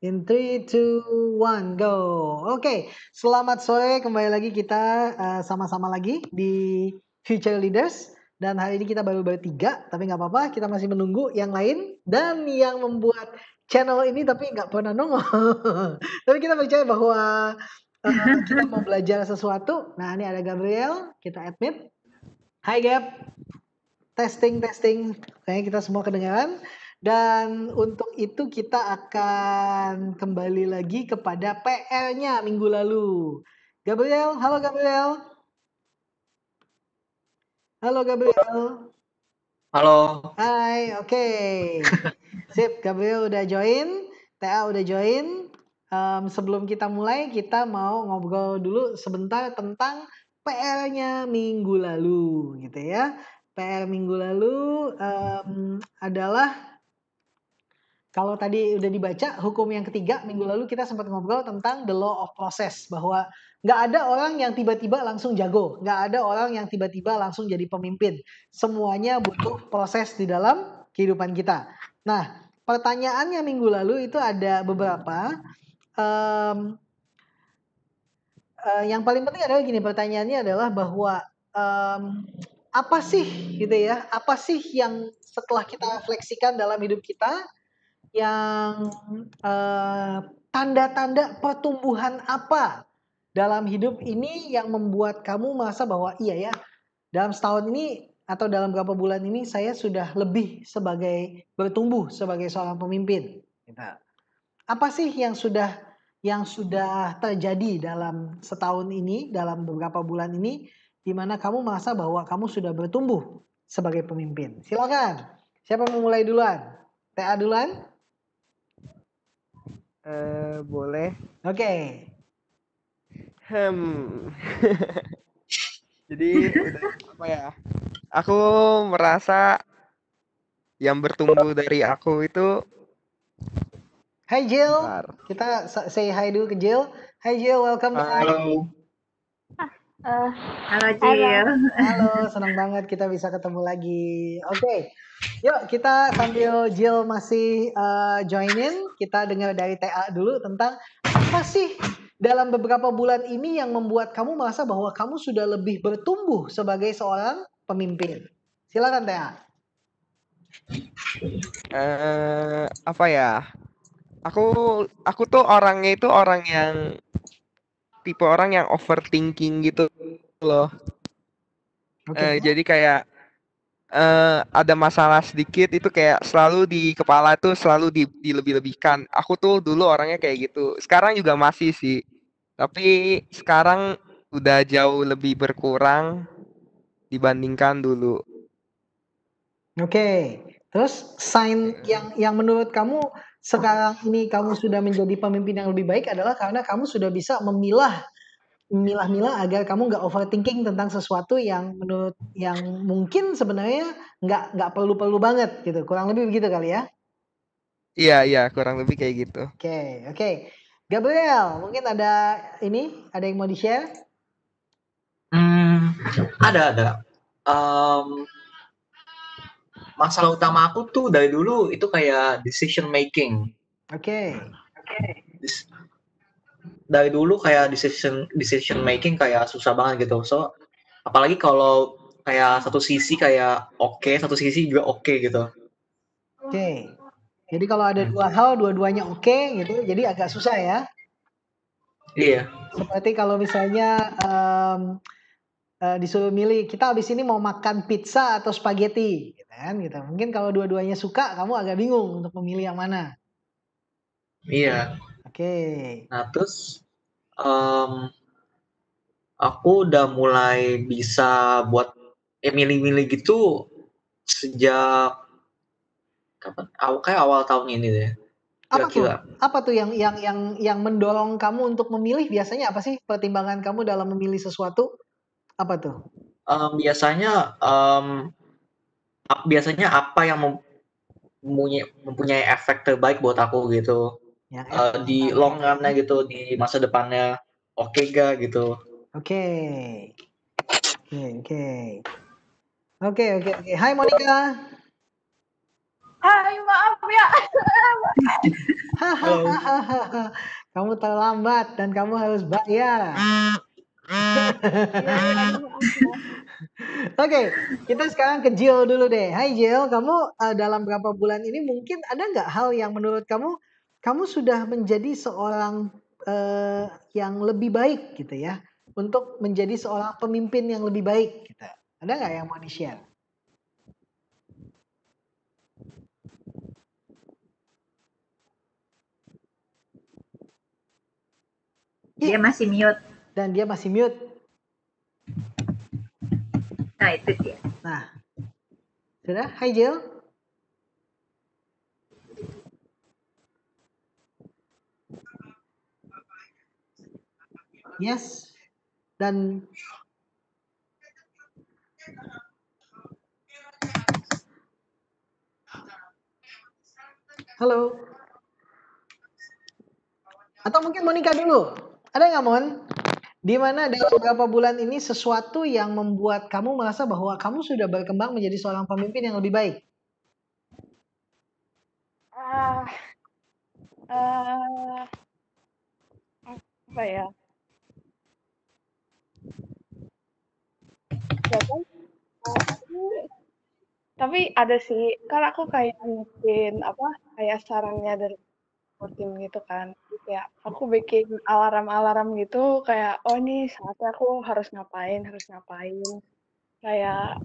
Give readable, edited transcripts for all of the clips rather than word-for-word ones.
In 3, 2, 1, go. Oke, selamat sore. Kembali lagi kita sama-sama lagi di Future Leaders. Dan hari ini kita baru bertiga, tapi nggak apa-apa. Kita masih menunggu yang lain dan yang membuat channel ini tapi nggak pernah nongol. Tapi kita percaya bahwa kita mau belajar sesuatu. Nah, ini ada Gabriel. Kita admit. Hai Gab. Testing. Kayaknya kita semua kedengaran. Dan untuk itu kita akan kembali lagi kepada PR-nya minggu lalu. Gabriel, halo Gabriel. Halo Gabriel. Halo. Hai, oke. Sip, Gabriel udah join, TA udah join. Sebelum kita mulai, kita mau ngobrol dulu sebentar tentang PR-nya minggu lalu, gitu ya. PR minggu lalu adalah kalau tadi udah dibaca hukum yang ketiga minggu lalu kita sempat ngobrol tentang the law of process, bahwa nggak ada orang yang tiba-tiba langsung jago, nggak ada orang yang tiba-tiba langsung jadi pemimpin. Semuanya butuh proses di dalam kehidupan kita. Nah, pertanyaannya minggu lalu itu ada beberapa. Yang paling penting adalah gini, pertanyaannya adalah bahwa apa sih gitu ya? Apa sih yang setelah kita refleksikan dalam hidup kita yang tanda-tanda pertumbuhan apa dalam hidup ini yang membuat kamu merasa bahwa iya ya, dalam setahun ini atau dalam beberapa bulan ini saya sudah lebih bertumbuh sebagai seorang pemimpin. Gitu. Apa sih yang sudah terjadi dalam setahun ini, dalam beberapa bulan ini, di mana kamu merasa bahwa kamu sudah bertumbuh sebagai pemimpin? Silakan. Siapa mau mulai duluan? TA duluan? Boleh. Oke. Jadi udah apa ya? Aku merasa yang bertumbuh dari aku itu. Hai Jill, Bentar. kita say hi dulu ke Jill. Hai Jill, welcome back. Halo. Halo Cil. Halo, senang banget kita bisa ketemu lagi. Oke, yuk kita sambil Jill masih joinin, kita dengar dari TA dulu tentang apa sih dalam beberapa bulan ini yang membuat kamu merasa bahwa kamu sudah lebih bertumbuh sebagai seorang pemimpin. Silakan TA. Apa ya? Aku tuh orangnya itu orang yang tipe orang yang overthinking gitu loh. Jadi kayak ada masalah sedikit itu kayak selalu di kepala tuh selalu dilebih-lebihkan. Aku tuh dulu orangnya kayak gitu. Sekarang juga masih sih. Tapi sekarang udah jauh lebih berkurang dibandingkan dulu. Oke, terus sign yang menurut kamu sekarang ini kamu sudah menjadi pemimpin yang lebih baik adalah karena kamu sudah bisa memilah agar kamu nggak overthinking tentang sesuatu yang mungkin sebenarnya nggak perlu banget gitu, kurang lebih begitu kali ya? Iya, kurang lebih kayak gitu. Oke. Gabriel, mungkin ada yang mau di-share? Ada. Masalah utama aku tuh dari dulu itu kayak decision making. Oke. Dari dulu kayak decision making kayak susah banget gitu. So apalagi kalau kayak satu sisi kayak oke, satu sisi juga oke gitu. Oke. Jadi kalau ada dua hal, dua-duanya oke gitu, jadi agak susah ya. Iya. Seperti kalau misalnya disuruh milih, kita habis ini mau makan pizza atau spaghetti, gitu kan? Gitu. Mungkin kalau dua-duanya suka, kamu agak bingung untuk memilih yang mana. Iya. Oke. Nah terus aku udah mulai bisa buat milih-milih gitu sejak kapan? Kayak awal tahun ini deh. Kira-kira. Apa tuh yang mendorong kamu untuk memilih? Biasanya apa sih pertimbangan kamu dalam memilih sesuatu? Apa tuh? Biasanya apa yang mempunyai efek terbaik buat aku gitu. Di long run-nya gitu, di masa depannya oke gak gitu. Oke. Hai Monica. Hai, maaf ya. Hahaha. Kamu terlambat dan kamu harus bayar. Iya, aduh, maaf ya. Oke, kita sekarang ke Jill dulu deh. Hai Jill, kamu dalam berapa bulan ini mungkin ada nggak hal yang menurut kamu sudah menjadi seorang yang lebih baik gitu ya, untuk menjadi seorang pemimpin yang lebih baik gitu. Ada nggak yang mau di-share? Dia masih mute. Dan dia masih mute. Nah, itu dia. Nah, sudah? Hai Jill. Yes. Dan halo. Atau mungkin Monica dulu. Ada nggak Mon? Di mana dalam beberapa bulan ini sesuatu yang membuat kamu merasa bahwa kamu sudah berkembang menjadi seorang pemimpin yang lebih baik? Ah, eh, apa ya? Ya kan? Tapi ada sih, kan aku kayak bikin kayak sarannya dari tim gitu kan. Kayak aku bikin alarm-alarm gitu kayak oh ini saatnya aku harus ngapain. Kayak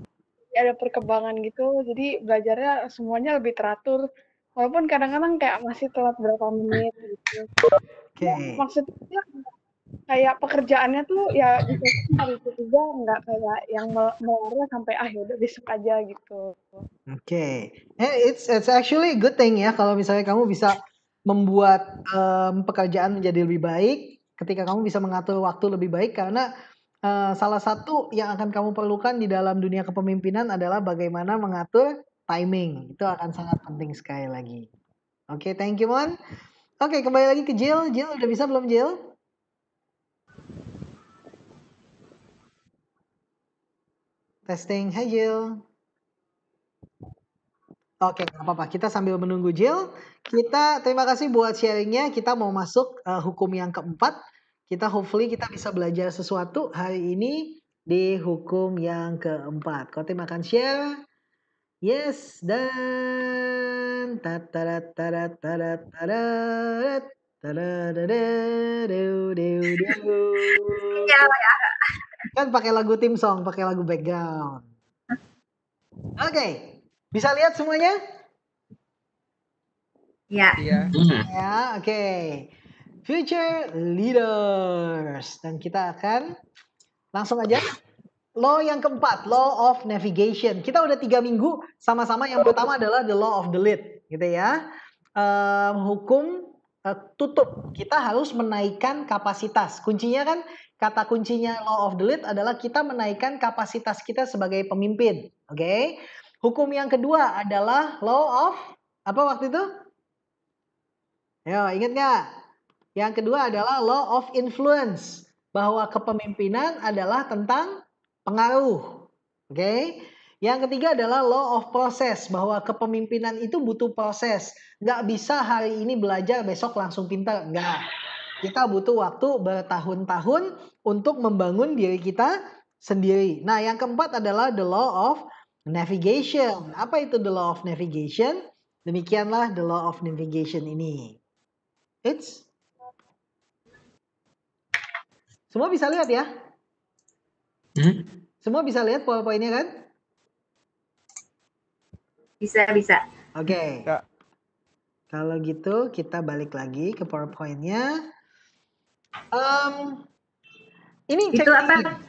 ada perkembangan gitu. Jadi belajarnya semuanya lebih teratur. Walaupun kadang-kadang kayak masih telat berapa menit gitu. Ya, maksudnya kayak pekerjaannya tuh ya diselesaikan hari ketiga, nggak kayak yang melarnya sampai ya udah besok aja gitu. It's actually a good thing ya kalau misalnya kamu bisa membuat pekerjaan menjadi lebih baik ketika kamu bisa mengatur waktu lebih baik, karena salah satu yang akan kamu perlukan di dalam dunia kepemimpinan adalah bagaimana mengatur timing. Itu akan sangat penting sekali lagi. Oke, thank you Mon. Oke, kembali lagi ke Jill. Jill udah bisa belum Jill? Testing, hai Jill. Oke, nggak apa-apa. Kita sambil menunggu Jill, kita terima kasih buat sharingnya. Kita mau masuk hukum yang keempat. Hopefully kita bisa belajar sesuatu hari ini di hukum yang keempat. Kotim akan share. Yes, dan kan pakai lagu tim song, pakai lagu background. Oke, bisa lihat semuanya? Ya. Iya. Ya, oke. Future leaders, dan kita akan langsung aja. Law yang keempat, law of navigation. Kita udah 3 minggu sama-sama. Yang pertama adalah the law of the lead, gitu ya. Hukum tutup. Kita harus menaikkan kapasitas. Kuncinya kan, kata kuncinya law of the lead adalah kita menaikkan kapasitas kita sebagai pemimpin. Oke. Hukum yang kedua adalah law of apa waktu itu? Ayo, ingat nggak? Yang kedua adalah law of influence. Bahwa kepemimpinan adalah tentang pengaruh. Oke. Yang ketiga adalah law of process. Bahwa kepemimpinan itu butuh proses. Nggak bisa hari ini belajar, besok langsung pintar. Nggak. Kita butuh waktu bertahun-tahun untuk membangun diri kita sendiri. Nah, yang keempat adalah the law of navigation. Apa itu the law of navigation? Demikianlah the law of navigation ini. Semua bisa lihat ya? Semua bisa lihat PowerPoint-nya kan? Bisa. Oke. Ya. Kalau gitu kita balik lagi ke PowerPoint-nya. Ini itu apa?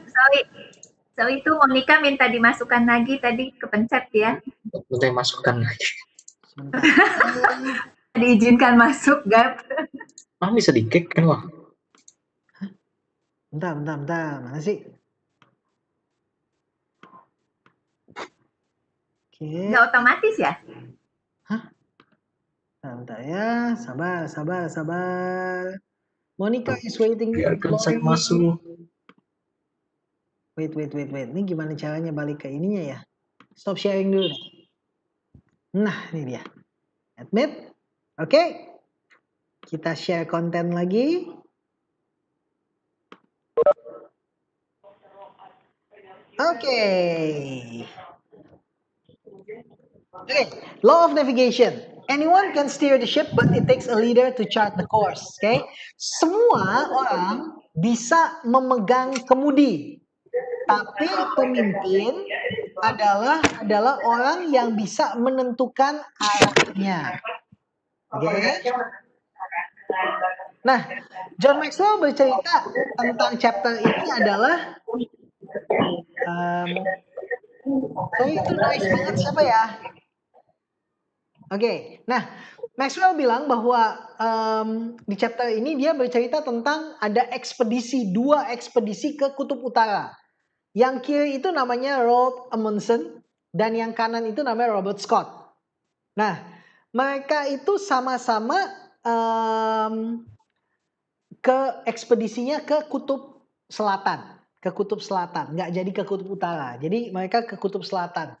Sorry itu Monica minta dimasukkan lagi tadi kepencet ya. Minta dimasukkan lagi. Diizinkan masuk, Gap. Bisa di-kick kan, wah. Bentar. Mana sih? Oke. Nggak otomatis ya? Hah? Bentar ya. Sabar. Monica is waiting. Biarkan saya masuk. Wait. Ini gimana caranya balik ke ininya ya? Stop sharing dulu. Nah, ini dia. Admit. Oke. Kita share konten lagi. Oke. Okay, law of navigation. Anyone can steer the ship, but it takes a leader to chart the course. Okay, semua orang bisa memegang kemudi, tapi pemimpin adalah orang yang bisa menentukan arahnya. Okay. Nah, John Maxwell bercerita tentang chapter ini adalah itu noise banget siapa ya? Oke, nah Maxwell bilang bahwa di chapter ini dia bercerita tentang ada dua ekspedisi ke Kutub Utara. Yang kiri itu namanya Roald Amundsen dan yang kanan itu namanya Robert Scott. Nah, mereka itu sama-sama ke ekspedisinya ke Kutub Selatan, nggak jadi ke Kutub Utara. Jadi mereka ke Kutub Selatan.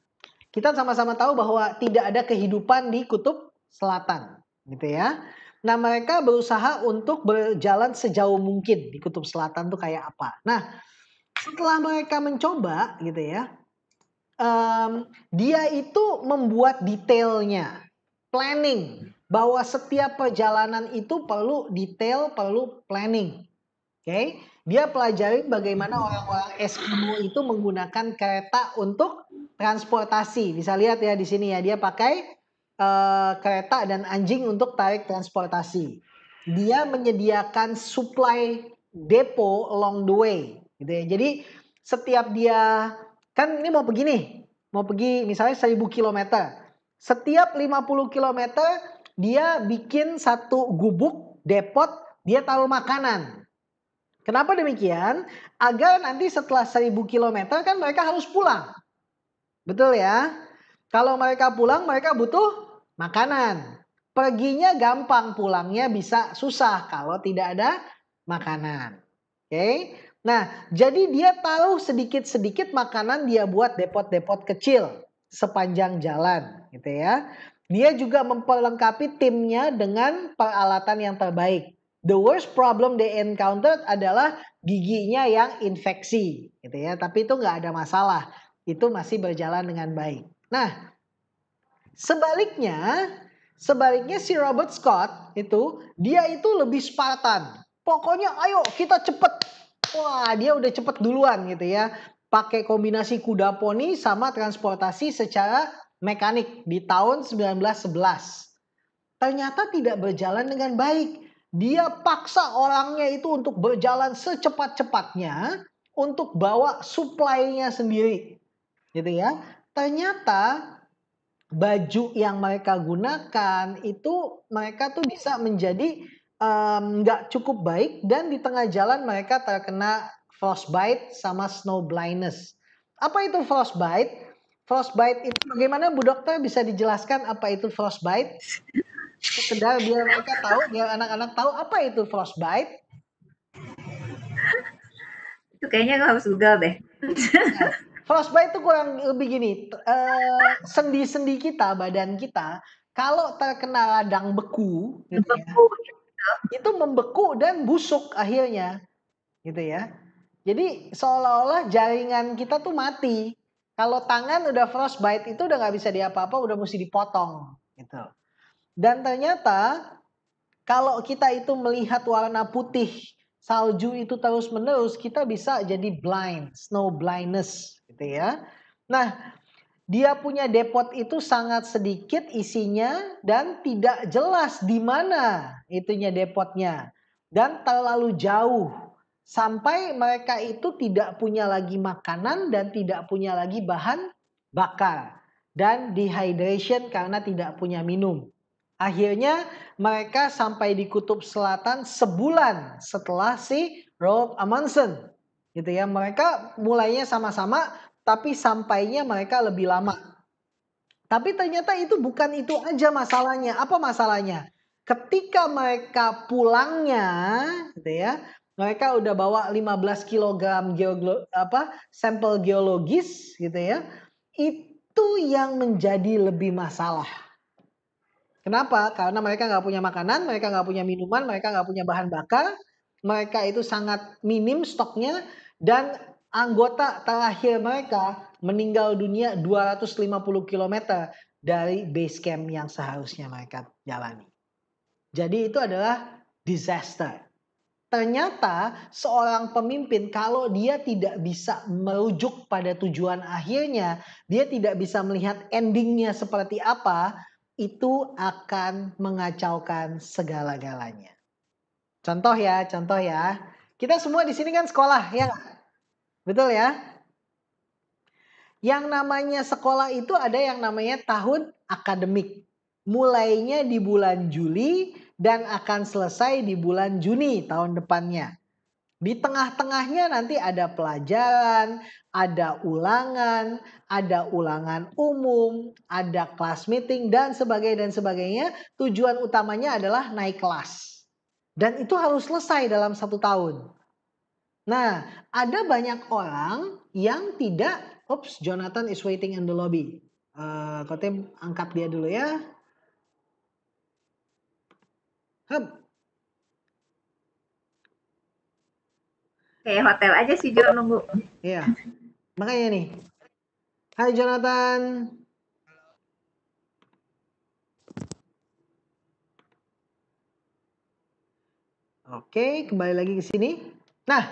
Kita sama-sama tahu bahwa tidak ada kehidupan di Kutub Selatan, gitu ya. Nah, mereka berusaha untuk berjalan sejauh mungkin di Kutub Selatan tuh kayak apa. Nah, setelah mereka mencoba, gitu ya, dia itu membuat detailnya, planning, bahwa setiap perjalanan itu perlu detail, perlu planning. Oke, dia pelajarin bagaimana orang-orang Eskimo itu menggunakan kereta untuk transportasi. Bisa lihat ya di sini ya, dia pakai kereta dan anjing untuk tarik transportasi. Dia menyediakan supply depo along the way, gitu ya. Jadi setiap dia kan ini mau pergi misalnya 1000 km. Setiap 50 km dia bikin satu gubuk depot, dia taruh makanan. Kenapa demikian? Agar nanti setelah 1000 km kan mereka harus pulang. Betul ya? Kalau mereka pulang mereka butuh makanan. Perginya gampang, pulangnya bisa susah kalau tidak ada makanan. Oke? Nah, jadi dia taruh sedikit-sedikit makanan, dia buat depot-depot kecil sepanjang jalan, gitu ya. Dia juga memperlengkapi timnya dengan peralatan yang terbaik. The worst problem they encountered adalah giginya yang infeksi, gitu ya. Tapi itu nggak ada masalah, itu masih berjalan dengan baik. Nah, sebaliknya si Robert Scott itu dia itu lebih Spartan. Pokoknya ayo kita cepet. Wah, dia udah cepet duluan gitu ya. Pakai kombinasi kuda poni sama transportasi secara mekanik di tahun 1911. Ternyata tidak berjalan dengan baik. Dia paksa orangnya itu untuk berjalan secepat-cepatnya untuk bawa supply-nya sendiri. Gitu ya. Ternyata baju yang mereka gunakan itu mereka tuh bisa menjadi nggak cukup baik dan di tengah jalan mereka terkena frostbite sama snow blindness. Apa itu frostbite? Frostbite itu bagaimana Bu Dokter bisa dijelaskan apa itu frostbite? Sekedar biar mereka tahu, biar anak-anak tahu apa itu frostbite. Itu kayaknya nggak harus Google deh. Frostbite itu kurang lebih gini, sendi-sendi kita, badan kita, kalau terkena radang beku, gitu ya, itu membeku dan busuk akhirnya, gitu ya. Jadi seolah-olah jaringan kita tuh mati. Kalau tangan udah frostbite itu udah nggak bisa diapa-apa, udah mesti dipotong, gitu. Dan ternyata kalau kita itu melihat warna putih salju itu terus-menerus, kita bisa jadi blind, snow blindness, gitu ya. Nah, dia punya depot itu sangat sedikit isinya dan tidak jelas di mana itunya depotnya dan terlalu jauh sampai mereka itu tidak punya lagi makanan dan tidak punya lagi bahan bakar dan dehydration karena tidak punya minum. Akhirnya mereka sampai di Kutub Selatan sebulan setelah si Roald Amundsen, gitu ya. Mereka mulainya sama-sama, tapi sampainya mereka lebih lama. Tapi ternyata itu bukan itu aja masalahnya. Apa masalahnya? Ketika mereka pulangnya, gitu ya, mereka udah bawa 15 kg sampel geologis, gitu ya. Itu yang menjadi lebih masalah. Kenapa? Karena mereka nggak punya makanan, mereka nggak punya minuman, mereka nggak punya bahan bakar, mereka itu sangat minim stoknya, dan anggota terakhir mereka meninggal dunia 250 km dari base camp yang seharusnya mereka jalani. Jadi itu adalah disaster. Ternyata seorang pemimpin kalau dia tidak bisa merujuk pada tujuan akhirnya, dia tidak bisa melihat endingnya seperti apa, itu akan mengacaukan segala-galanya. Contoh ya. Kita semua di sini kan sekolah, ya nggak? Betul ya? Yang namanya sekolah itu ada yang namanya tahun akademik. Mulainya di bulan Juli dan akan selesai di bulan Juni tahun depannya. Di tengah-tengahnya nanti ada pelajaran, ada ulangan umum, ada kelas meeting dan sebagainya. Tujuan utamanya adalah naik kelas. Dan itu harus selesai dalam 1 tahun. Nah, ada banyak orang yang tidak, Jonathan is waiting in the lobby. Kotim angkat dia dulu ya. Kayak hotel aja sih Jo nunggu. Iya. Makanya nih. Hai Jonathan. Oke, kembali lagi ke sini. Nah,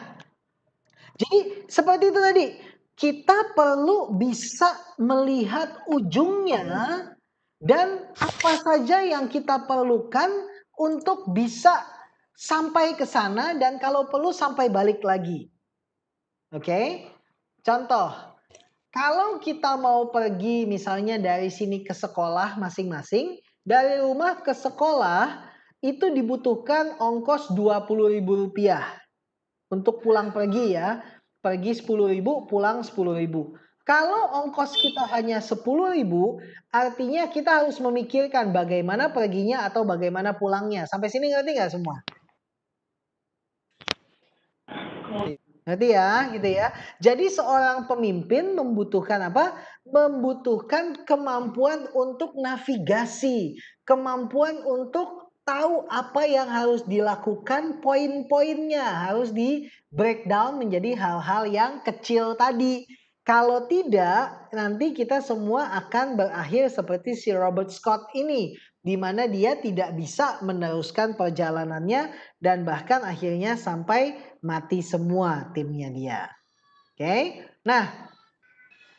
jadi seperti itu tadi. Kita perlu bisa melihat ujungnya dan apa saja yang kita perlukan untuk bisa sampai ke sana dan kalau perlu sampai balik lagi. Oke? Contoh, kalau kita mau pergi misalnya dari sini ke sekolah masing-masing, dari rumah ke sekolah itu dibutuhkan ongkos Rp20.000 untuk pulang pergi ya. Pergi 10.000, pulang 10.000. Kalau ongkos kita hanya 10.000, artinya kita harus memikirkan bagaimana perginya atau bagaimana pulangnya. Sampai sini ngerti nggak semua? Ngerti ya, gitu ya. Jadi seorang pemimpin membutuhkan apa? Membutuhkan kemampuan untuk navigasi, kemampuan untuk tahu apa yang harus dilakukan, poin-poinnya harus di breakdown menjadi hal-hal yang kecil tadi. Kalau tidak, nanti kita semua akan berakhir seperti si Robert Scott ini, di mana dia tidak bisa meneruskan perjalanannya dan bahkan akhirnya sampai mati semua timnya dia. Oke? Nah,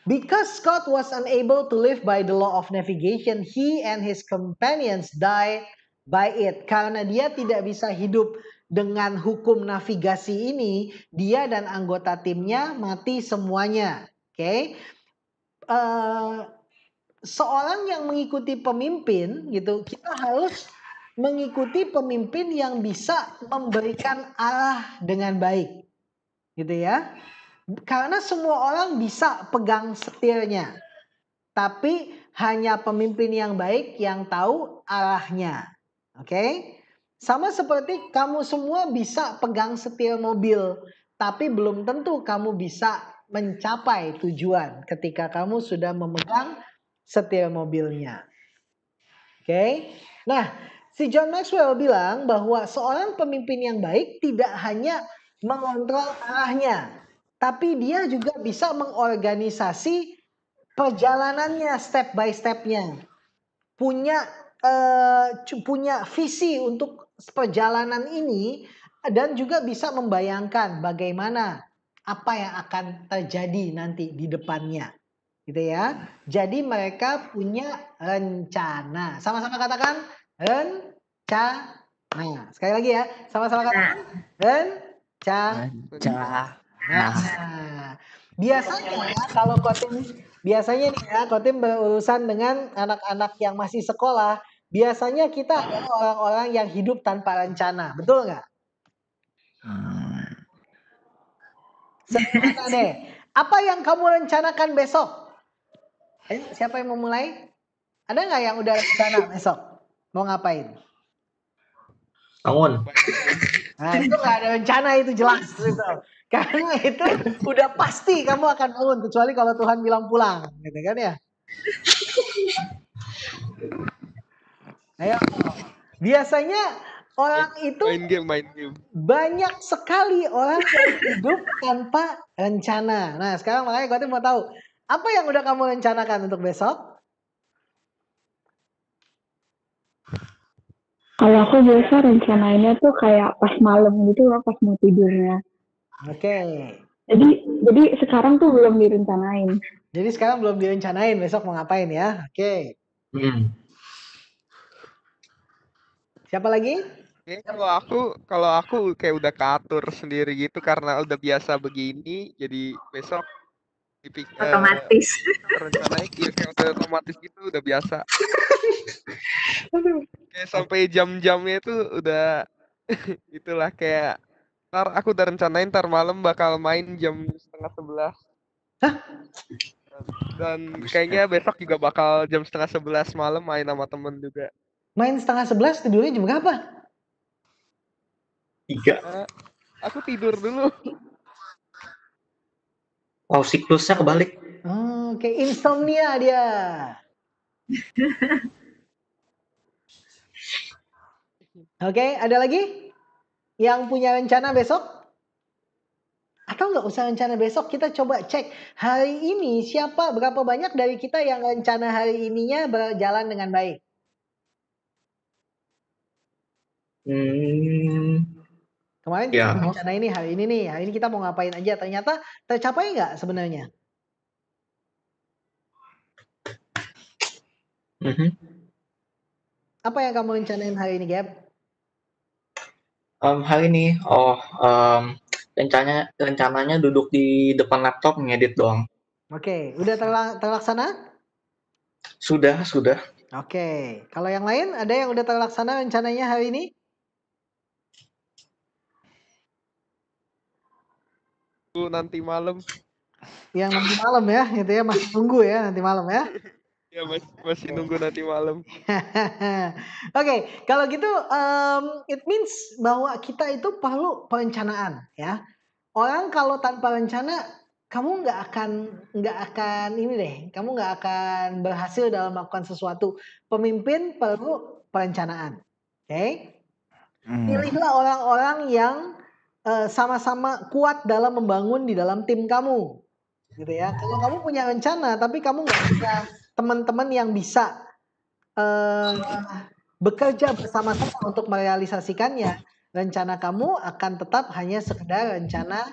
because Scott was unable to live by the law of navigation, he and his companions died by it. Karena dia tidak bisa hidup dengan hukum navigasi ini, dia dan anggota timnya mati semuanya. Oke? Seorang yang mengikuti pemimpin gitu, kita harus mengikuti pemimpin yang bisa memberikan arah dengan baik. Gitu ya. Karena semua orang bisa pegang setirnya. Tapi hanya pemimpin yang baik yang tahu arahnya. Oke? Sama seperti kamu semua bisa pegang setir mobil, tapi belum tentu kamu bisa mencapai tujuan ketika kamu sudah memegang setir mobilnya. Oke? Nah, si John Maxwell bilang bahwa seorang pemimpin yang baik tidak hanya mengontrol arahnya, tapi dia juga bisa mengorganisasi perjalanannya step by stepnya. Punya visi untuk perjalanan ini dan juga bisa membayangkan bagaimana apa yang akan terjadi nanti di depannya. Gitu ya. Jadi mereka punya rencana. Sama-sama katakan rencana. Sekali lagi ya, sama-sama katakan rencana. Nah, biasanya kalau Kotim berurusan dengan anak-anak yang masih sekolah, biasanya kita adalah orang-orang yang hidup tanpa rencana, betul nggak? Sederhana deh. Apa yang kamu rencanakan besok? Siapa yang mau mulai? Ada nggak yang udah rencana besok? Mau ngapain? Bangun. Nah, itu nggak ada rencana, itu jelas gitu. Karena itu udah pasti kamu akan bangun, kecuali kalau Tuhan bilang pulang, gitu kan ya. Ayo. Biasanya orang itu main game. banyak sekali orang yang hidup tanpa rencana. Nah, sekarang makanya gue tuh mau tahu, apa yang udah kamu rencanakan untuk besok? Kalau aku biasa rencanainnya tuh kayak pas malam gitu loh, pas mau tidurnya. Oke. Jadi sekarang tuh belum direncanain. Jadi sekarang belum direncanain besok mau ngapain ya? Oke. Siapa lagi? Kalau aku kayak udah keatur sendiri gitu karena udah biasa begini, jadi besok Otomatis. rencananya kayak udah otomatis gitu, udah biasa. Kayak sampai jam-jamnya itu udah itulah kayak ntar aku udah rencanain ntar malam bakal main jam 10:30. Hah? Dan kayaknya besok juga bakal jam 10:30 malam main sama temen juga. Main 10:30 tidurnya jam berapa? 3. Aku tidur dulu. Wow, siklusnya kebalik. Oke, insomnia dia. Oke, ada lagi yang punya rencana besok? Atau nggak usah rencana besok, kita coba cek hari ini berapa banyak dari kita yang rencana hari ininya berjalan dengan baik. Kemarin kita rencana ini hari ini nih, hari ini kita mau ngapain aja, ternyata tercapai nggak sebenarnya? Apa yang kamu rencanain hari ini, Gab? Hari ini, rencananya duduk di depan laptop ngedit doang. Oke, udah terlaksana? Sudah. Oke, kalau yang lain ada yang udah terlaksana rencananya hari ini? Nanti malam. Yang nanti malam ya, gitu ya, masih tunggu ya nanti malam ya. Ya masih nunggu nanti malam. Oke, kalau gitu it means bahwa kita itu perlu perencanaan ya. Orang kalau tanpa rencana kamu nggak akan ini deh, kamu nggak akan berhasil dalam melakukan sesuatu. Pemimpin perlu perencanaan. Oke? Pilihlah orang-orang yang sama-sama kuat dalam membangun di dalam tim kamu. Gitu ya. Kalau kamu punya rencana tapi kamu nggak punya teman-teman yang bisa bekerja bersama-sama untuk merealisasikannya, rencana kamu akan tetap hanya sekedar rencana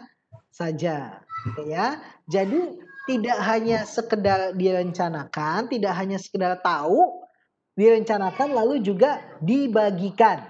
saja, gitu ya. Jadi tidak hanya sekedar direncanakan, tidak hanya sekedar tahu, direncanakan lalu juga dibagikan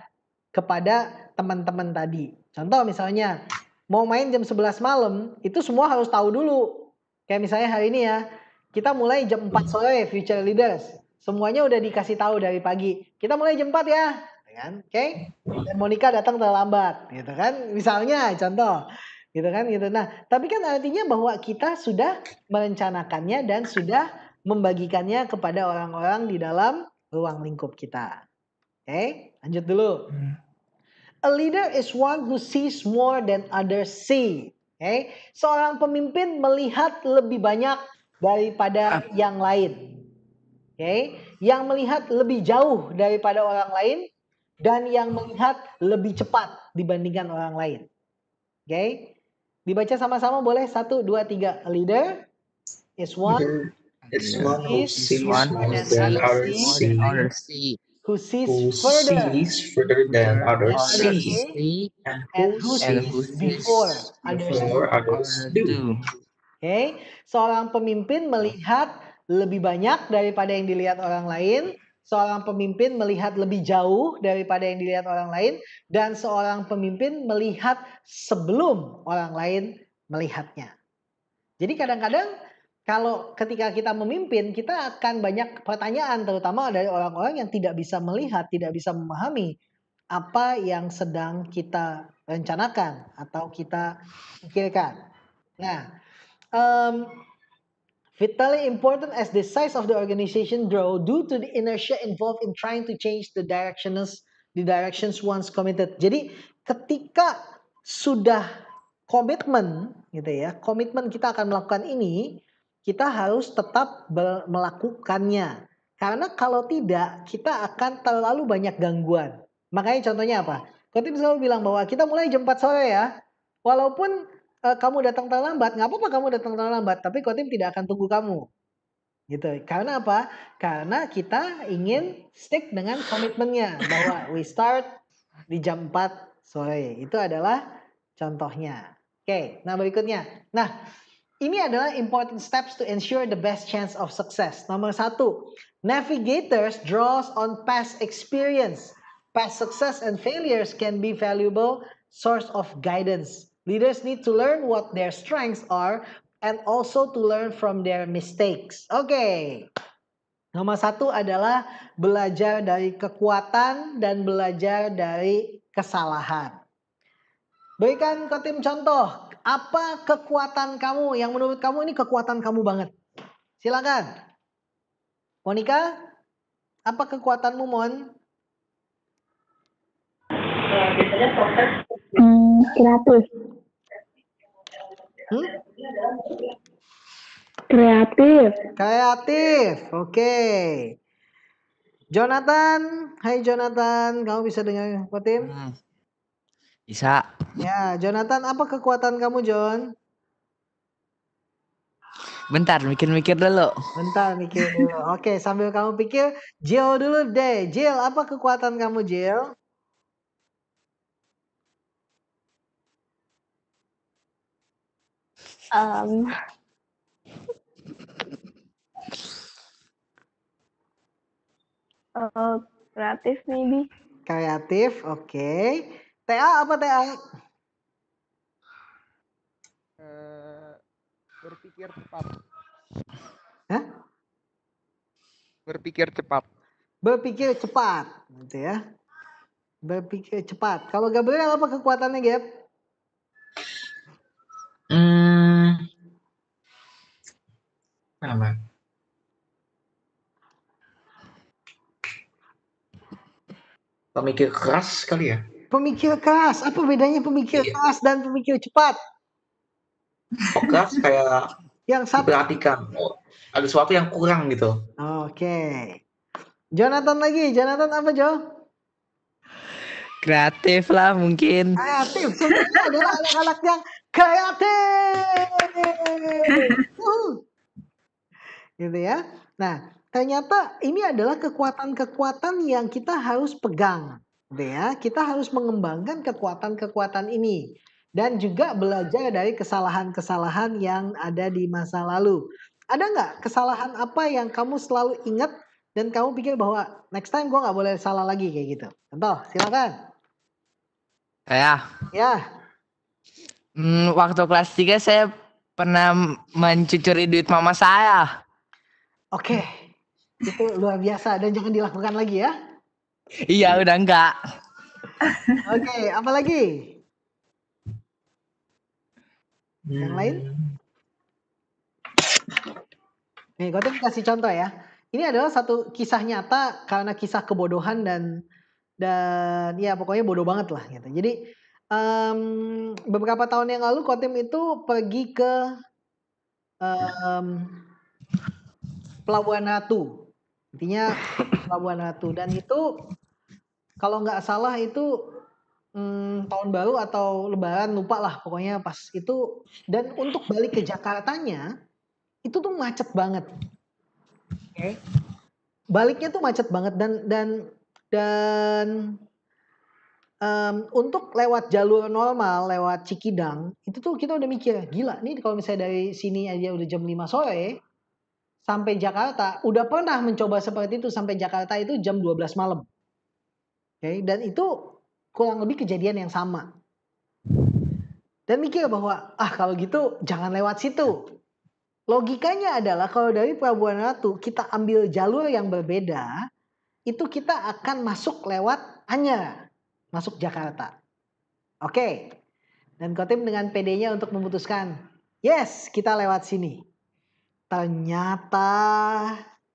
kepada teman-teman tadi. Contoh misalnya mau main jam 11 malam, itu semua harus tahu dulu. Kayak misalnya hari ini ya, kita mulai jam 4 sore Future Leaders. Semuanya udah dikasih tahu dari pagi. Kita mulai jam 4 ya, kan? Oke? Dan Monica datang terlambat, gitu kan? Misalnya contoh, gitu kan? Gitu. Nah, tapi kan artinya bahwa kita sudah merencanakannya dan sudah membagikannya kepada orang-orang di dalam ruang lingkup kita. Oke, lanjut dulu. A leader is one who sees more than others see. Okay? Seorang pemimpin melihat lebih banyak daripada yang lain. Okay? Yang melihat lebih jauh daripada orang lain dan yang melihat lebih cepat dibandingkan orang lain. Okay? Dibaca sama-sama boleh? 1, 2, 3. A leader is one who sees more than others see. Who sees further than others see, and who sees before others do. Okay? Seorang pemimpin melihat lebih banyak daripada yang dilihat orang lain, seorang pemimpin melihat lebih jauh daripada yang dilihat orang lain, dan seorang pemimpin melihat sebelum orang lain melihatnya. Jadi kadang-kadang kalau ketika kita memimpin, kita akan banyak pertanyaan, terutama dari orang-orang yang tidak bisa melihat, tidak bisa memahami apa yang sedang kita rencanakan atau kita pikirkan. Nah, vitally important as the size of the organization grow due to the inertia involved in trying to change the directions once committed. Jadi ketika sudah komitmen gitu ya, komitmen kita akan melakukan ini, kita harus tetap melakukannya. Karena kalau tidak, kita akan terlalu banyak gangguan. Makanya contohnya apa? Khotib selalu bilang bahwa kita mulai jam 4 sore ya. Walaupun kamu datang terlambat, nggak apa-apa kamu datang terlambat, tapi khotib tidak akan tunggu kamu. Gitu. Karena apa? Karena kita ingin stick dengan komitmennya bahwa we start di jam 4 sore. Itu adalah contohnya. Oke, nah berikutnya. Nah, ini adalah important steps to ensure the best chance of success. Nomor 1, navigators draws on past experience. Past success and failures can be valuable source of guidance. Leaders need to learn what their strengths are and also to learn from their mistakes. Oke. Nomor 1 adalah belajar dari kekuatan dan belajar dari kesalahan. Berikan khotib contoh. Apa kekuatan kamu yang menurut kamu ini kekuatan kamu banget? Silakan. Monica, apa kekuatanmu, Mon? Biasanya proses kreatif. Kreatif. Oke. Jonathan, hai Jonathan, kamu bisa dengar khotib? Bisa. Ya, Jonathan, apa kekuatan kamu, John? Bentar, mikir-mikir dulu. Bentar, mikir dulu. Oke, sambil kamu pikir, Jill dulu deh. Jill, apa kekuatan kamu, Jill? Kreatif maybe. Kreatif, oke. TA apa TA? Berpikir cepat. Hah? Berpikir cepat. Berpikir cepat, gitu ya. Berpikir cepat. Kalau Gabriel apa kekuatannya, Gab? Apa? Pemikir keras kali ya? Pemikir keras. Apa bedanya pemikir keras dan pemikir cepat? Keras kayak yang satu diperhatikan. Oh, ada sesuatu yang kurang gitu. Oke. Jonathan lagi. Jonathan apa, Jo? Kreatif lah mungkin. Kreatif. Semuanya adalah anak-anak yang kreatif. Gitu ya. Nah, ternyata ini adalah kekuatan-kekuatan yang kita harus pegang. Gitu ya. Kita harus mengembangkan kekuatan-kekuatan ini. Dan juga belajar dari kesalahan-kesalahan yang ada di masa lalu. Ada nggak kesalahan apa yang kamu selalu ingat dan kamu pikir bahwa next time gue nggak boleh salah lagi kayak gitu? Contoh, silakan. Ya. Waktu kelas 3 saya pernah mencucuri duit mama saya. Oke. Itu luar biasa dan jangan dilakukan lagi ya. Iya, udah enggak. Oke, apa lagi? Yang lain? Nih, gue kasih contoh ya. Ini adalah satu kisah nyata karena kisah kebodohan dan ya pokoknya bodoh banget lah gitu. Jadi beberapa tahun yang lalu Kotim itu pergi ke Pelabuhan Ratu. Intinya Pelabuhan Ratu dan itu kalau nggak salah itu tahun baru atau lebaran lupa lah pokoknya pas itu dan untuk balik ke Jakartanya itu tuh macet banget. Oke. Baliknya tuh macet banget dan untuk lewat jalur normal lewat Cikidang itu tuh kita udah mikir gila nih kalau misalnya dari sini aja udah jam 5 sore sampai Jakarta udah pernah mencoba seperti itu sampai Jakarta itu jam 12 malam. Oke, dan itu kurang lebih kejadian yang sama. Dan mikir bahwa kalau gitu jangan lewat situ. Logikanya adalah kalau dari Pelabuhan Ratu kita ambil jalur yang berbeda, itu kita akan masuk lewat Anyer, masuk Jakarta. Oke. Dan Kotim dengan PD-nya untuk memutuskan, yes, kita lewat sini. Ternyata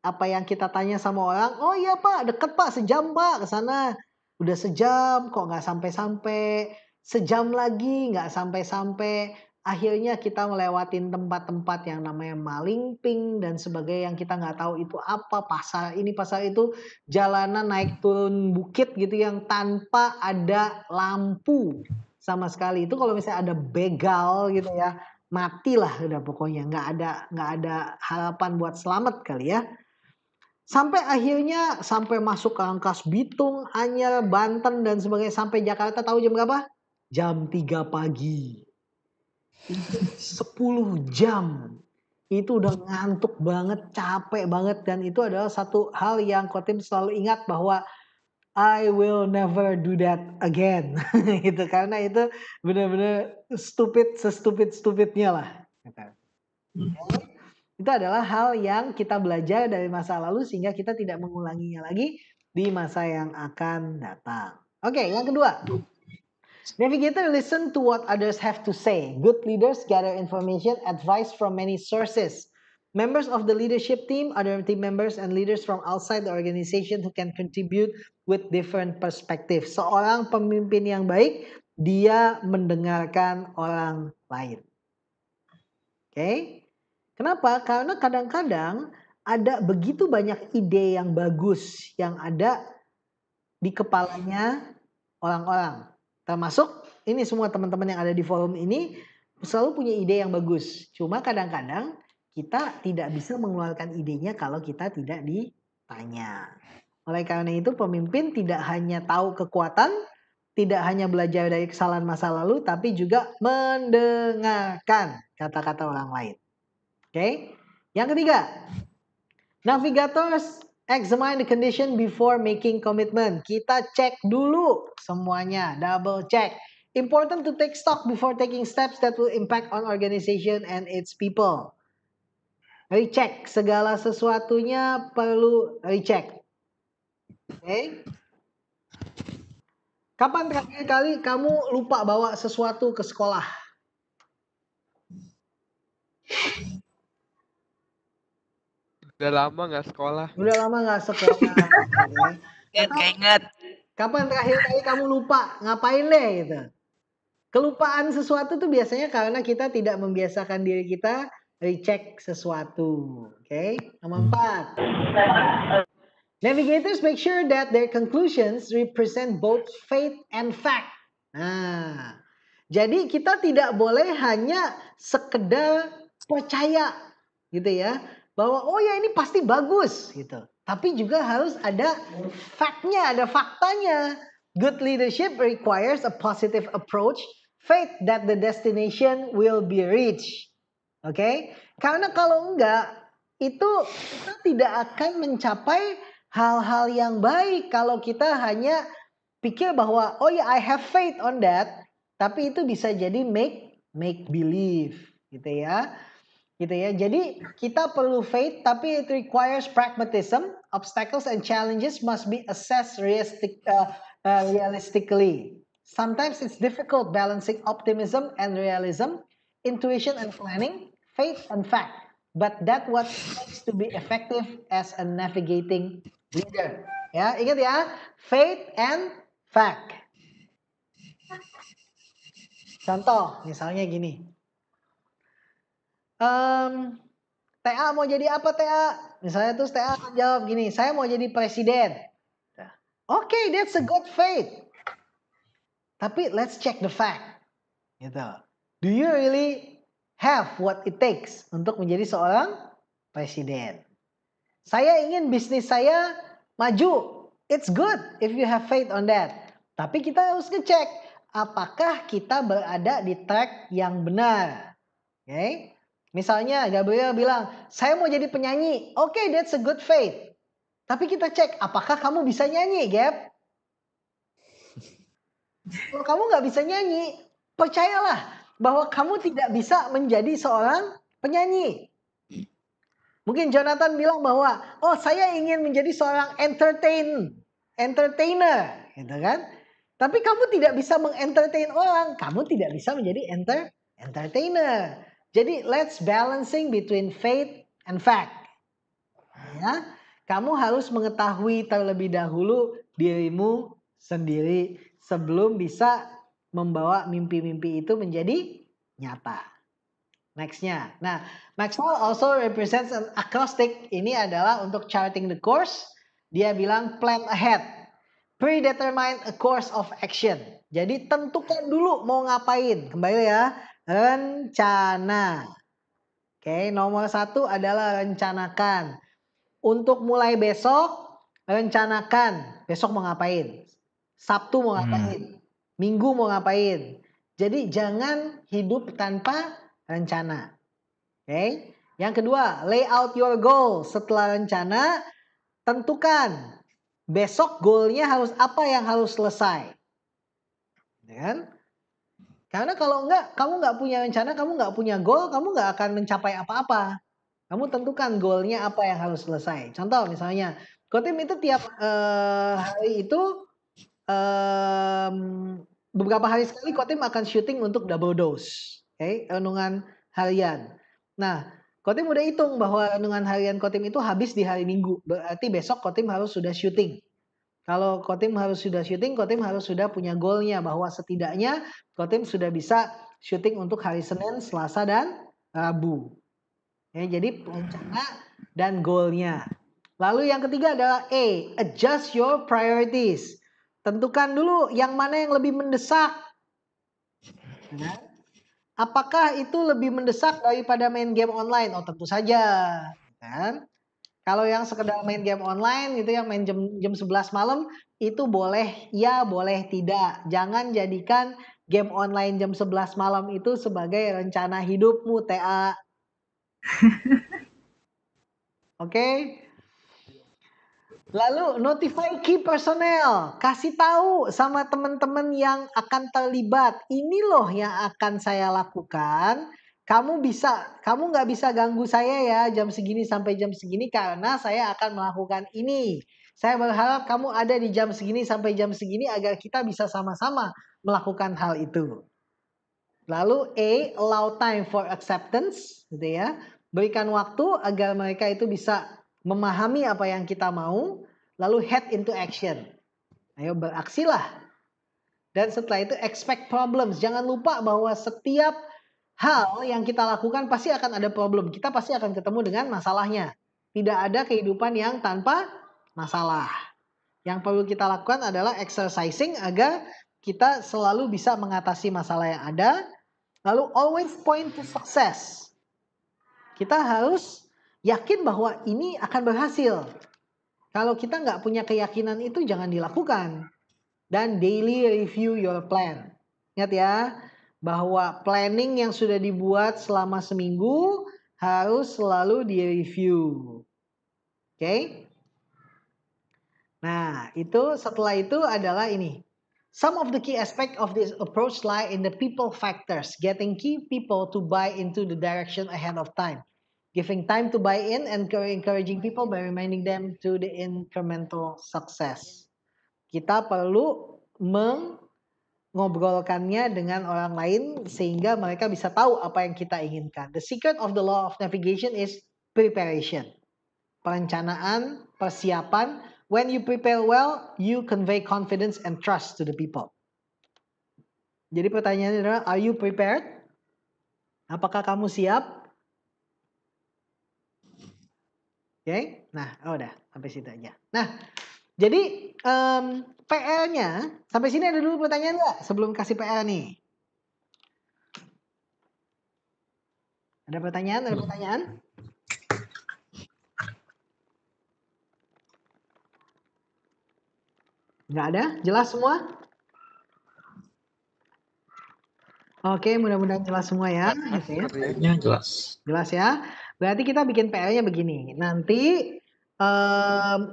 apa yang kita tanya sama orang, oh iya Pak, deket Pak, sejam Pak ke sana. Udah sejam kok nggak sampai-sampai, sejam lagi nggak sampai-sampai. akhirnya kita melewatin tempat-tempat yang namanya Malingping dan sebagainya yang kita nggak tahu itu apa, pasar ini pasar itu, jalanan naik turun bukit gitu yang tanpa ada lampu sama sekali. Itu kalau misalnya ada begal gitu ya, matilah udah pokoknya, nggak ada harapan buat selamat kali ya. Sampai akhirnya sampai masuk ke Rangkas Bitung, Anyer, Banten dan sebagainya, sampai Jakarta tahu jam berapa? Jam 3 pagi. Itu 10 jam. Itu udah ngantuk banget, capek banget, dan itu adalah satu hal yang Kotim selalu ingat bahwa I will never do that again. Gitu, karena itu benar-benar stupidnya lah. Itu adalah hal yang kita belajar dari masa lalu sehingga kita tidak mengulanginya lagi di masa yang akan datang. Oke, yang kedua. Navigator listen to what others have to say. Good leaders gather information, advice from many sources. Members of the leadership team, other team members and leaders from outside the organization who can contribute with different perspectives. Seorang pemimpin yang baik, dia mendengarkan orang lain. Oke? Kenapa? Karena kadang-kadang ada begitu banyak ide yang bagus yang ada di kepalanya orang-orang. Termasuk ini semua teman-teman yang ada di forum ini selalu punya ide yang bagus. Cuma kadang-kadang kita tidak bisa mengeluarkan idenya kalau kita tidak ditanya. Oleh karena itu pemimpin tidak hanya tahu kekuatan, tidak hanya belajar dari kesalahan masa lalu, tapi juga mendengarkan kata-kata orang lain. Oke? Yang ketiga, navigators examine the condition before making commitment. Kita cek dulu semuanya, double check. Important to take stock before taking steps that will impact on organization and its people. Recheck, segala sesuatunya perlu recheck. Oke? Kapan terakhir kali kamu lupa bawa sesuatu ke sekolah? Udah lama nggak sekolah. Udah lama nggak sekolah. Gak inget. Kapan terakhir kali kamu lupa? Ngapain deh gitu. Kelupaan sesuatu tuh biasanya karena kita tidak membiasakan diri kita recheck sesuatu. Oke? Nomor 4. Navigators make sure that their conclusions represent both faith and fact. Nah, jadi kita tidak boleh hanya sekedar percaya gitu ya, bahwa oh ya ini pasti bagus gitu. Tapi juga harus ada fact-nya, ada faktanya. Good leadership requires a positive approach, faith that the destination will be reached. Oke? Karena kalau enggak, itu kita tidak akan mencapai hal-hal yang baik kalau kita hanya pikir bahwa oh ya I have faith on that, tapi itu bisa jadi make believe gitu ya. Gitu ya. Jadi kita perlu faith tapi it requires pragmatism. Obstacles and challenges must be assessed realistically. Sometimes it's difficult balancing optimism and realism, intuition and planning, faith and fact. But that's what makes to be effective as a navigating leader. Ya, ingat ya, faith and fact. Contoh, misalnya gini. TA mau jadi apa TA? Misalnya terus TA akan jawab gini, saya mau jadi presiden. Oke, that's a good faith. Tapi let's check the fact. Gitu. Do you really have what it takes untuk menjadi seorang presiden? Saya ingin bisnis saya maju. It's good if you have faith on that. Tapi kita harus ngecek apakah kita berada di track yang benar. Oke? Okay? Misalnya Gabriel bilang, saya mau jadi penyanyi. Oke, that's a good faith. Tapi kita cek, apakah kamu bisa nyanyi, Gab? Kalau kamu nggak bisa nyanyi, percayalah bahwa kamu tidak bisa menjadi seorang penyanyi. Mungkin Jonathan bilang bahwa, oh saya ingin menjadi seorang entertainer, gitu kan? Tapi kamu tidak bisa mengentertain orang, kamu tidak bisa menjadi entertainer. Jadi let's balancing between faith and fact. Ya, kamu harus mengetahui terlebih dahulu dirimu sendiri sebelum bisa membawa mimpi-mimpi itu menjadi nyata. Nextnya. Nah, Maxwell also represents an acrostic. Ini adalah untuk charting the course. Dia bilang plan ahead. Predetermine a course of action. Jadi tentukan dulu mau ngapain. Kembali ya. Rencana. Oke, nomor 1 adalah rencanakan. Untuk mulai besok, rencanakan. Besok mau ngapain. Sabtu mau ngapain. Minggu mau ngapain. Jadi jangan hidup tanpa rencana. Oke. Yang kedua, lay out your goal. Setelah rencana, tentukan besok goalnya harus apa yang harus selesai. Ya kan? Karena kalau enggak, kamu nggak punya rencana, kamu nggak punya goal, kamu nggak akan mencapai apa-apa. Kamu tentukan goalnya apa yang harus selesai. Contoh misalnya, Kotim itu tiap hari itu beberapa hari sekali Kotim akan syuting untuk double dose. Oke, renungan harian. Nah, Kotim udah hitung bahwa renungan harian Kotim itu habis di hari Minggu. Berarti besok Kotim harus sudah syuting. Kalau Kotim harus sudah syuting, Kotim harus sudah punya goalnya bahwa setidaknya Kotim sudah bisa syuting untuk hari Senin, Selasa, dan Rabu. Ya, jadi rencana dan goalnya. Lalu yang ketiga adalah A, adjust your priorities. Tentukan dulu yang mana yang lebih mendesak. Nah, apakah itu lebih mendesak daripada main game online? Oh tentu saja. Kan? Kalau yang sekedar main game online itu yang main jam 11 malam itu boleh ya boleh tidak. Jangan jadikan game online jam 11 malam itu sebagai rencana hidupmu, TA. Oke. Lalu notify key personnel, kasih tahu sama teman-teman yang akan terlibat. Ini loh yang akan saya lakukan. Kamu nggak bisa ganggu saya ya jam segini sampai jam segini karena saya akan melakukan ini. Saya berharap kamu ada di jam segini sampai jam segini agar kita bisa sama-sama melakukan hal itu. Lalu A, allow time for acceptance, gitu ya. Berikan waktu agar mereka itu bisa memahami apa yang kita mau, lalu head into action. Ayo beraksilah. Dan setelah itu expect problems. Jangan lupa bahwa setiap hal yang kita lakukan pasti akan ada problem. Kita pasti akan ketemu dengan masalahnya. Tidak ada kehidupan yang tanpa masalah. Yang perlu kita lakukan adalah exercising agar kita selalu bisa mengatasi masalah yang ada. Lalu always point to success. Kita harus yakin bahwa ini akan berhasil. Kalau kita nggak punya keyakinan itu jangan dilakukan. Dan daily review your plan. Ingat ya, bahwa planning yang sudah dibuat selama seminggu harus selalu direview. Oke? Nah, setelah itu adalah ini. Some of the key aspects of this approach lie in the people factors, getting key people to buy into the direction ahead of time, giving time to buy in and encouraging people by reminding them to the incremental success. Kita perlu mengobrolkannya dengan orang lain sehingga mereka bisa tahu apa yang kita inginkan. The secret of the law of navigation is preparation. Perencanaan, persiapan. When you prepare well, you convey confidence and trust to the people. Jadi pertanyaannya adalah, are you prepared? Apakah kamu siap? Oke, nah udah sampai situ aja. Nah, jadi PR-nya sampai sini ada dulu pertanyaan nggak sebelum kasih PR nih? Ada pertanyaan? Ada pertanyaan? Nggak ada? Jelas semua? Oke, mudah-mudahan jelas semua ya. Gitu ya. Jelas. Jelas ya. Berarti kita bikin PR-nya begini. Nanti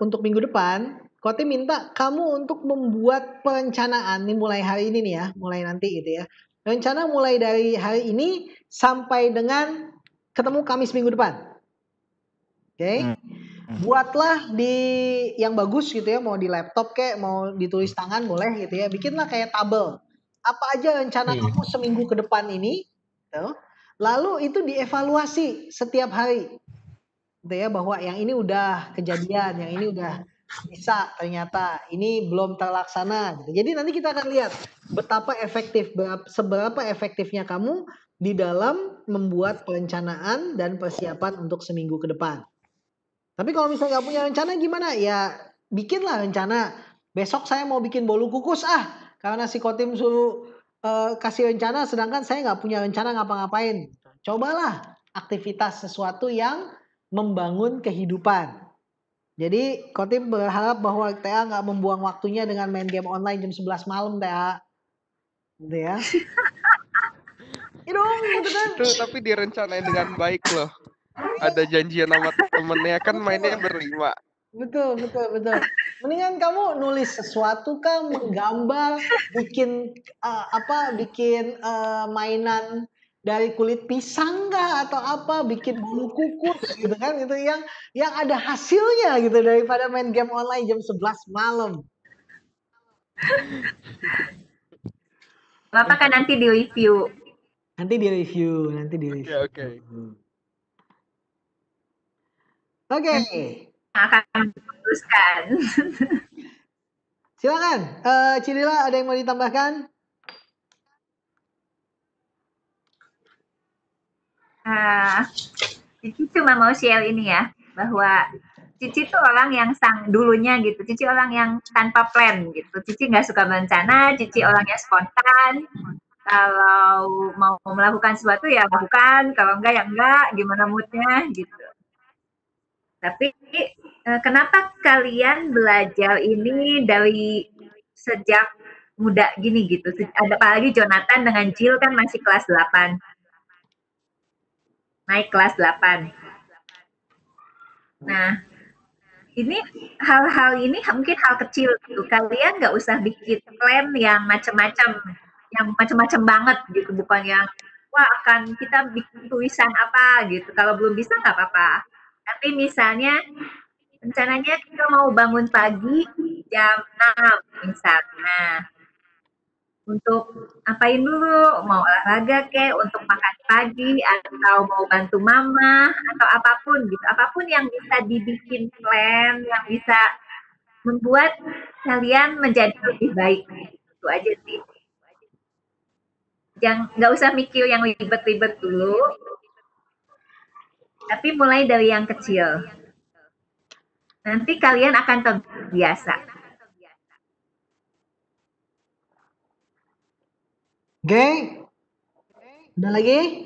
untuk minggu depan, Kotim minta kamu untuk membuat perencanaan. Ini mulai hari ini nih ya, mulai nanti gitu ya. Rencana mulai dari hari ini sampai dengan ketemu Kamis minggu depan. Oke. Buatlah di yang bagus gitu ya, mau di laptop kayak mau ditulis tangan boleh gitu ya. Bikinlah kayak tabel. Apa aja rencana kamu seminggu ke depan ini, gitu. Lalu itu dievaluasi setiap hari. Gitu ya, bahwa yang ini udah kejadian, yang ini udah bisa ternyata, ini belum terlaksana gitu. Jadi nanti kita akan lihat betapa efektif, seberapa efektifnya kamu di dalam membuat perencanaan dan persiapan untuk seminggu ke depan. Tapi kalau misalnya nggak punya rencana gimana? Ya bikinlah rencana. Besok saya mau bikin bolu kukus karena si Kotim suruh kasih rencana, sedangkan saya nggak punya rencana ngapa-ngapain. Cobalah aktivitas sesuatu yang membangun kehidupan. Jadi Kotim berharap bahwa TA nggak membuang waktunya dengan main game online jam 11 malam TA. Gitu ya. Gitu kan. Itu tapi direncanain dengan baik loh. Ada janjian sama temennya kan mainnya berlima. Betul. Mendingan kamu nulis sesuatu kan, menggambar, bikin mainan dari kulit pisang atau apa, bikin bulu kukus gitu kan, itu yang ada hasilnya gitu daripada main game online jam 11 malam. Bapak kan nanti di review. Nanti di review. Oke. Akan memutuskan. Silakan, Cidila ada yang mau ditambahkan? Cici cuma mau share ini ya, bahwa Cici tuh orang yang dulunya gitu. Cici orang yang tanpa plan gitu. Cici nggak suka berencana, Cici orangnya spontan. Kalau mau melakukan sesuatu ya lakukan, kalau enggak ya enggak, gimana moodnya gitu. Tapi kenapa kalian belajar ini dari sejak muda gini gitu? Apalagi Jonathan dengan Jill kan masih kelas 8. Naik kelas 8. Nah, ini hal-hal ini mungkin hal kecil gitu. Kalian nggak usah bikin plan yang macam-macam banget gitu. Bukan yang, wah akan kita bikin tulisan apa gitu. Kalau belum bisa nggak apa-apa. Tapi misalnya rencananya kita mau bangun pagi jam 6 misalnya. Untuk apain dulu, mau olahraga untuk makan pagi, atau mau bantu mama, atau apapun gitu. Apapun yang bisa dibikin plan, yang bisa membuat kalian menjadi lebih baik. Itu aja sih. Nggak usah mikir yang ribet-ribet dulu, tapi mulai dari yang kecil. Nanti kalian akan terbiasa. Oke. Ada lagi?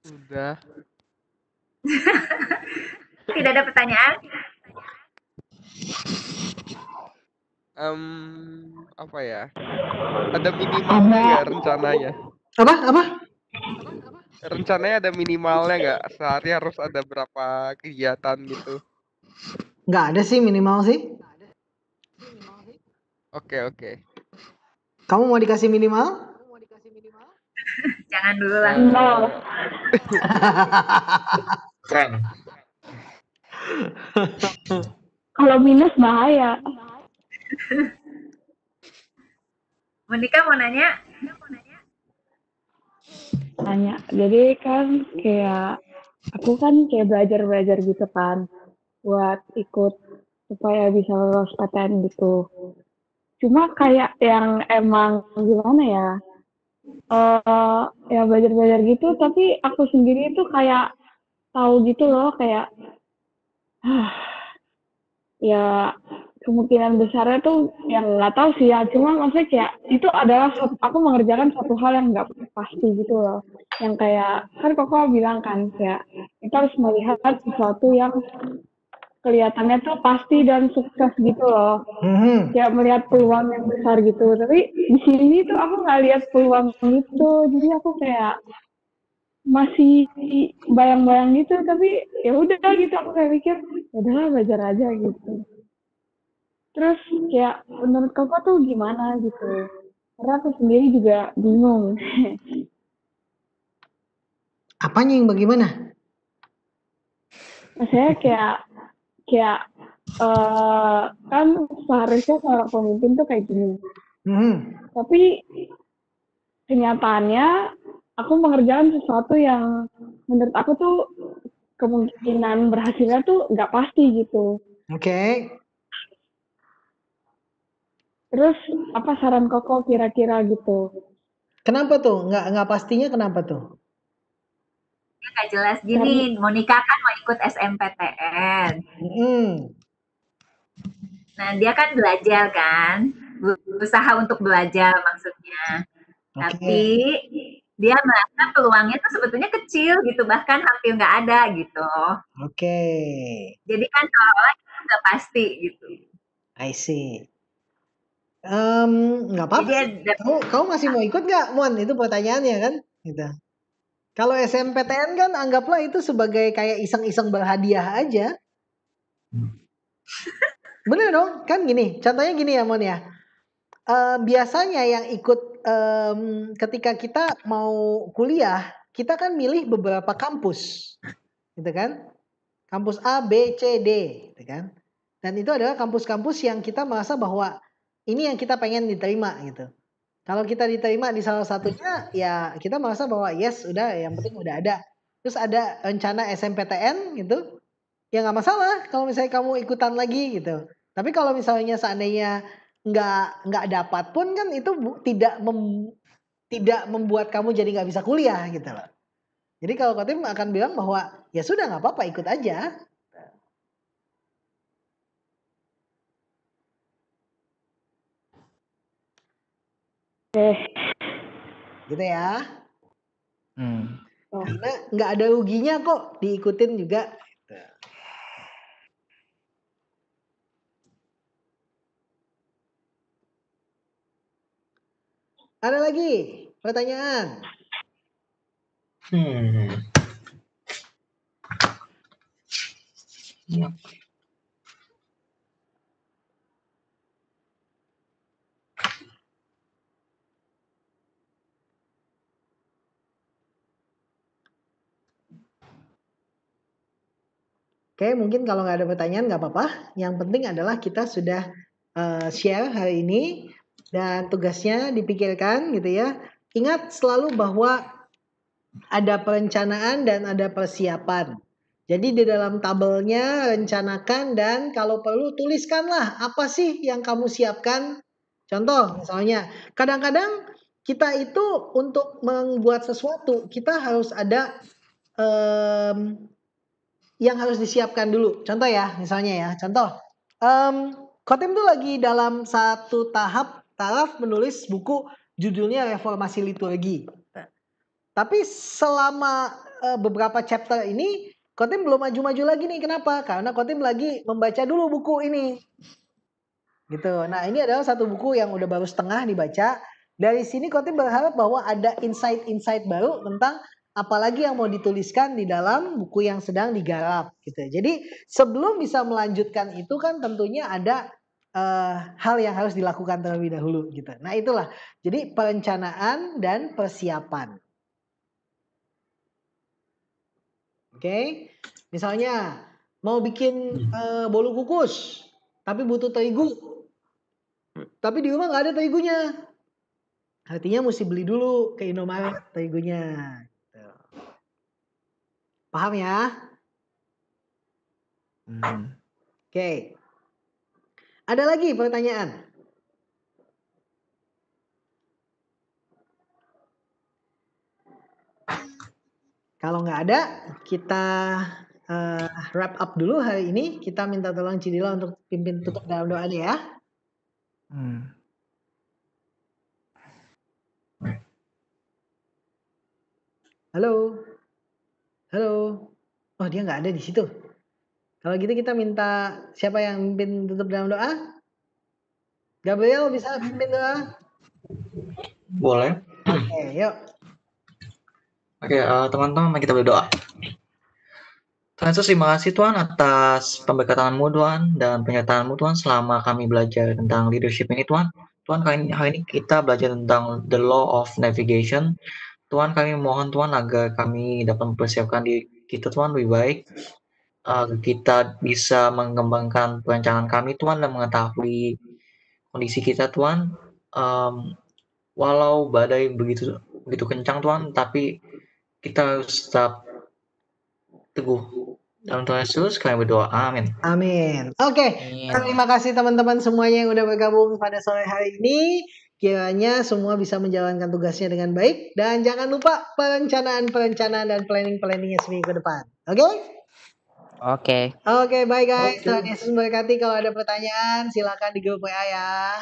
Udah. Tidak ada pertanyaan? Apa ya? Ada minimalnya nggak rencananya? Apa? Rencananya ada minimalnya nggak? Sehari harus ada berapa kegiatan gitu? Nggak ada sih minimal sih. Oke. Kamu mau dikasih minimal? Jangan dulu lah. Keren. Kalau minus bahaya. Monika mau nanya? Jadi kan kayak aku kan kayak belajar gitu kan buat ikut supaya bisa lolos PTN gitu. Cuma kayak yang emang gimana ya, ya belajar gitu, tapi aku sendiri itu kayak tahu gitu loh, kayak ya kemungkinan besarnya tuh yang nggak tahu sih ya, cuma maksudnya kayak itu adalah aku mengerjakan satu hal yang nggak pasti gitu loh, yang kayak kan Koko bilang kan kayak kita harus melihat sesuatu yang kelihatannya tuh pasti dan sukses gitu loh, kayak melihat peluang yang besar gitu, tapi di sini tuh aku nggak lihat peluang itu, jadi aku kayak masih bayang-bayang gitu, tapi ya udah gitu, aku kayak mikir udahlah belajar aja gitu. Terus kayak menurut Koko tuh gimana gitu? Karena aku sendiri juga bingung. Apanya yang bagaimana? Maksudnya kayak kan seharusnya seorang pemimpin tuh kayak gini. Tapi kenyataannya aku mengerjakan sesuatu yang menurut aku tuh kemungkinan berhasilnya tuh nggak pasti gitu. Oke. Terus apa saran Koko kira-kira gitu? Kenapa tuh? Nggak pastinya kenapa tuh? Dia nggak jelas gini, Monica kan mau ikut SMPTN. Nah, dia kan belajar kan, berusaha untuk belajar maksudnya. Tapi dia merasa peluangnya tuh sebetulnya kecil gitu, bahkan hampir nggak ada gitu. Oke. Jadi kan seolah-olah itu nggak pasti gitu. I see. Nggak apa-apa Jadi sih. Kamu masih mau ikut nggak, Mon? Itu pertanyaannya kan, gitu. Kalau SMPTN kan anggaplah itu sebagai kayak iseng-iseng berhadiah aja. Bener dong, kan gini. Contohnya gini ya, Mon ya. Biasanya yang ikut ketika kita mau kuliah, kita kan milih beberapa kampus, gitu kan? Kampus A, B, C, D, gitu kan? Dan itu adalah kampus-kampus yang kita merasa bahwa ini yang kita pengen diterima gitu. Kalau kita diterima di salah satunya, ya kita merasa bahwa yes, udah yang penting udah ada. Terus ada rencana SMPTN gitu, ya nggak masalah kalau misalnya kamu ikutan lagi gitu. Tapi kalau misalnya seandainya nggak dapat pun kan itu tidak membuat kamu jadi nggak bisa kuliah gitu loh. Jadi kalau Kotim akan bilang bahwa ya sudah nggak apa-apa ikut aja. Gitu ya. Karena nggak ada ruginya kok diikutin juga. Ada lagi pertanyaan? Oke, mungkin kalau nggak ada pertanyaan nggak apa-apa. Yang penting adalah kita sudah share hari ini dan tugasnya dipikirkan gitu ya. Ingat selalu bahwa ada perencanaan dan ada persiapan. Jadi di dalam tabelnya rencanakan dan kalau perlu tuliskanlah apa sih yang kamu siapkan. Contoh misalnya, kadang-kadang kita itu untuk membuat sesuatu kita harus ada yang harus disiapkan dulu. Contoh ya, misalnya ya, contoh. Kotim tuh lagi dalam satu taraf menulis buku judulnya Reformasi Liturgi. Tapi selama beberapa chapter ini, Kotim belum maju-maju lagi nih. Kenapa? Karena Kotim lagi membaca dulu buku ini. Gitu. Nah, ini adalah satu buku yang udah baru setengah dibaca. Dari sini Kotim berharap bahwa ada insight-insight baru tentang apalagi yang mau dituliskan di dalam buku yang sedang digarap gitu. Jadi sebelum bisa melanjutkan itu kan tentunya ada hal yang harus dilakukan terlebih dahulu gitu. Nah itulah, jadi perencanaan dan persiapan. Oke, misalnya mau bikin bolu kukus, tapi butuh terigu, tapi di rumah nggak ada terigunya. Artinya mesti beli dulu ke Indomaret terigunya. Paham ya? Oke. Ada lagi pertanyaan? Kalau nggak ada, kita wrap up dulu hari ini. Kita minta tolong Cidila untuk pimpin tutup dalam doa ya. Halo. Halo. Oh, dia nggak ada di situ. Kalau gitu kita minta siapa yang pimpin tutup dalam doa? Gabriel bisa pimpin doa? Boleh. Oke, yuk. Oke, teman-teman mari kita berdoa. Tuhan Yesus, terima kasih Tuhan atas pemberkatan-Mu Tuhan dan penyertaan-Mu Tuhan selama kami belajar tentang leadership ini Tuhan. Tuhan, hari ini kita belajar tentang the law of navigation. Tuhan, kami mohon Tuhan agar kami dapat mempersiapkan diri kita Tuhan lebih baik. Kita bisa mengembangkan perencanaan kami Tuhan dan mengetahui kondisi kita Tuhan. Walau badai begitu kencang Tuhan, tapi kita harus tetap teguh Dalam Tuhan Yesus kami berdoa. Amin. Amin. Oke, terima kasih teman-teman semuanya yang udah bergabung pada sore hari ini. Kiranya semua bisa menjalankan tugasnya dengan baik. Dan jangan lupa perencanaan dan planning-planningnya seminggu ke depan. Oke? Oke, bye guys. Oke. Tuhan Yesus memberkati. Kalau ada pertanyaan, silakan di grup WA ya.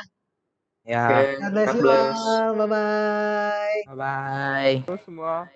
Oke, God bless God you bless. all. Bye-bye. Terus semua.